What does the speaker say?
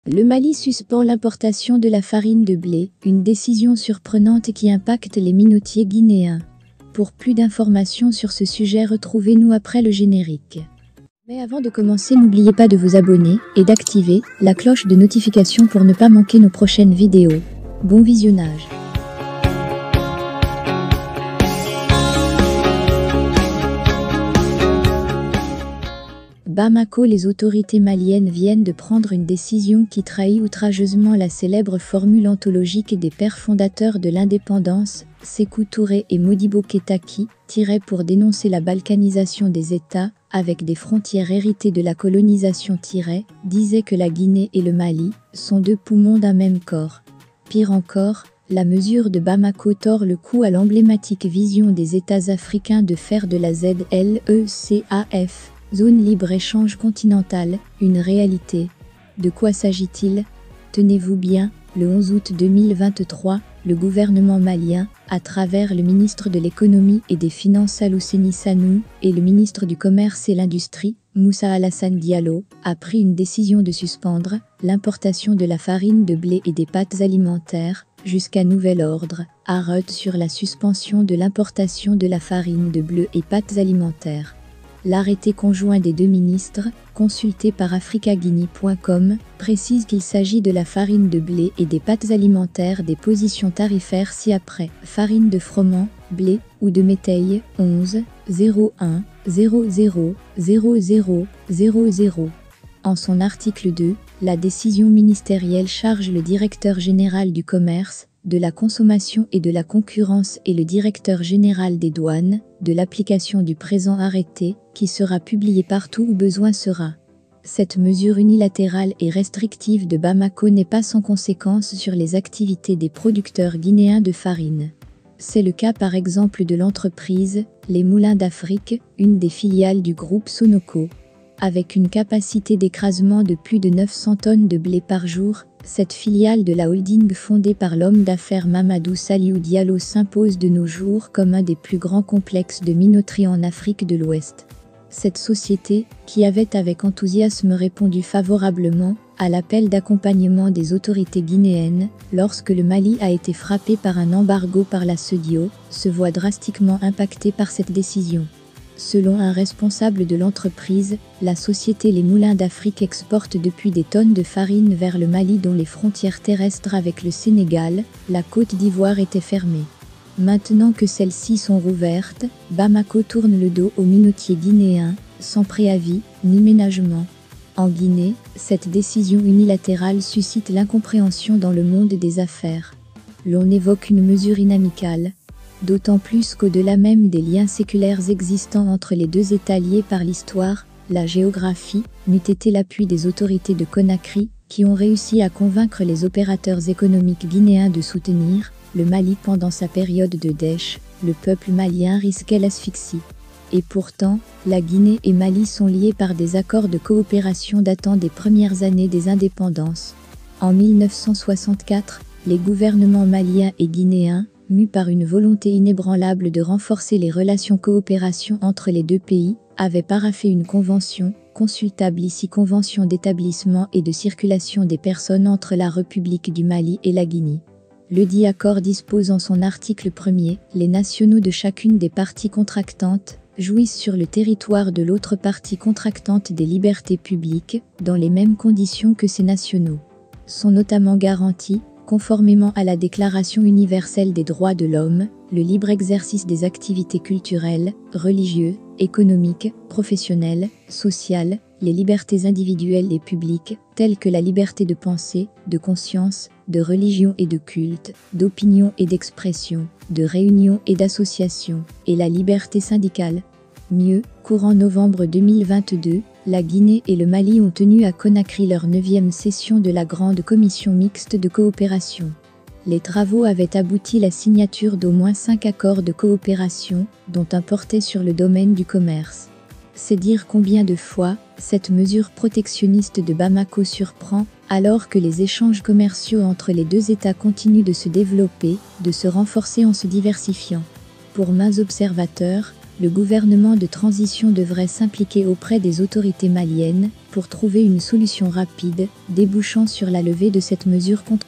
Le Mali suspend l'importation de la farine de blé, une décision surprenante qui impacte les minotiers guinéens. Pour plus d'informations sur ce sujet, retrouvez-nous après le générique. Mais avant de commencer, n'oubliez pas de vous abonner et d'activer la cloche de notification pour ne pas manquer nos prochaines vidéos. Bon visionnage. Bamako. Les autorités maliennes viennent de prendre une décision qui trahit outrageusement la célèbre formule anthologique des pères fondateurs de l'indépendance, Sékou Touré et Modibo Keïta qui, pour dénoncer la balkanisation des États, avec des frontières héritées de la colonisation, disait que la Guinée et le Mali sont deux poumons d'un même corps. Pire encore, la mesure de Bamako tord le cou à l'emblématique vision des États africains de faire de la ZLECAF, Zone libre-échange continentale, une réalité. De quoi s'agit-il? Tenez-vous bien, le 11 août 2023, le gouvernement malien, à travers le ministre de l'économie et des finances Alioune Sanou et le ministre du commerce et l'industrie, Moussa Alassane Diallo, a pris une décision de suspendre l'importation de la farine de blé et des pâtes alimentaires, jusqu'à nouvel ordre, arrêt sur la suspension de l'importation de la farine de blé et pâtes alimentaires. L'arrêté conjoint des deux ministres, consulté par africaguinea.com, précise qu'il s'agit de la farine de blé et des pâtes alimentaires des positions tarifaires ci-après. Farine de froment, blé ou de métail, 11 01 00 00 00. En son article 2, la décision ministérielle charge le directeur général du commerce, de la consommation et de la concurrence et le directeur général des douanes, de l'application du présent arrêté, qui sera publié partout où besoin sera. Cette mesure unilatérale et restrictive de Bamako n'est pas sans conséquence sur les activités des producteurs guinéens de farine. C'est le cas par exemple de l'entreprise Les Moulins d'Afrique, une des filiales du groupe Sonoco. Avec une capacité d'écrasement de plus de 900 tonnes de blé par jour, cette filiale de la holding fondée par l'homme d'affaires Mamadou Saliou Diallo s'impose de nos jours comme un des plus grands complexes de minoterie en Afrique de l'Ouest. Cette société, qui avait avec enthousiasme répondu favorablement à l'appel d'accompagnement des autorités guinéennes, lorsque le Mali a été frappé par un embargo par la CEDEAO, se voit drastiquement impacté par cette décision. Selon un responsable de l'entreprise, la société Les Moulins d'Afrique exporte depuis des tonnes de farine vers le Mali dont les frontières terrestres avec le Sénégal, la Côte d'Ivoire étaient fermées. Maintenant que celles-ci sont rouvertes, Bamako tourne le dos aux minotiers guinéens, sans préavis ni ménagement. En Guinée, cette décision unilatérale suscite l'incompréhension dans le monde des affaires. L'on évoque une mesure inamicale, d'autant plus qu'au-delà même des liens séculaires existants entre les deux États liés par l'histoire, la géographie, n'eût été l'appui des autorités de Conakry, qui ont réussi à convaincre les opérateurs économiques guinéens de soutenir le Mali pendant sa période de dèche, le peuple malien risquait l'asphyxie. Et pourtant, la Guinée et Mali sont liés par des accords de coopération datant des premières années des indépendances. En 1964, les gouvernements maliens et guinéens, mus par une volonté inébranlable de renforcer les relations coopération entre les deux pays, avaient paraphé une convention, consultable ici convention d'établissement et de circulation des personnes entre la République du Mali et la Guinée. Le dit accord dispose en son article 1er, les nationaux de chacune des parties contractantes jouissent sur le territoire de l'autre partie contractante des libertés publiques, dans les mêmes conditions que ces nationaux. Sont notamment garantis, conformément à la Déclaration universelle des droits de l'homme, le libre exercice des activités culturelles, religieuses, économiques, professionnelles, sociales, les libertés individuelles et publiques, telles que la liberté de pensée, de conscience, de religion et de culte, d'opinion et d'expression, de réunion et d'association, et la liberté syndicale. Mieux, courant novembre 2022, la Guinée et le Mali ont tenu à Conakry leur 9e session de la Grande Commission mixte de coopération. Les travaux avaient abouti à la signature d'au moins 5 accords de coopération, dont un portait sur le domaine du commerce. C'est dire combien de fois cette mesure protectionniste de Bamako surprend, alors que les échanges commerciaux entre les deux États continuent de se développer, de se renforcer en se diversifiant. Pour maints observateurs, le gouvernement de transition devrait s'impliquer auprès des autorités maliennes pour trouver une solution rapide, débouchant sur la levée de cette mesure contre